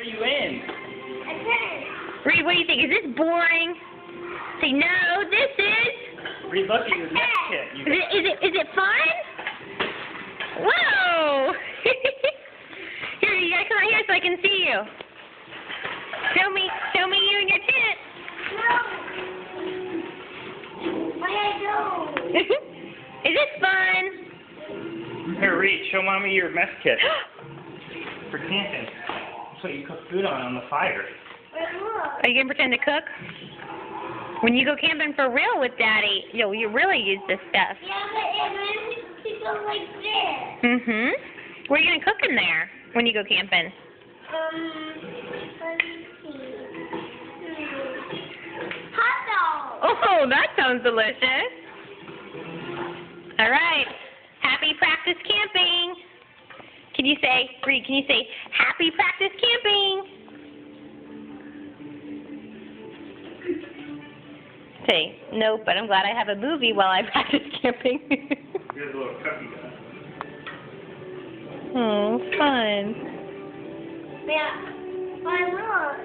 you in? I couldn't. Reed, what do you think? Is this boring? Say no, this is. Reed, look at your nest kit. Is it fun? Whoa! Here, you gotta come out here so I can see you. Show me you and your tent. No. What did I do? Is this fun? Here, Reed, show Mommy your mess kit for camping. That's what you cook food on the fire. Wait, look. Are you gonna pretend to cook? When you go camping for real with Daddy, you really use this stuff. Yeah, but it meant to go like this. Mhm. What are you gonna cook in there when you go camping? Let me see. Hot dog. Oh, that sounds delicious. All right. Happy practice camping. Reed, can you say happy practice camping? Say, nope, but I'm glad I have a movie while I practice camping. Here's a little cookie guy. Oh, fun. Yeah. Why look?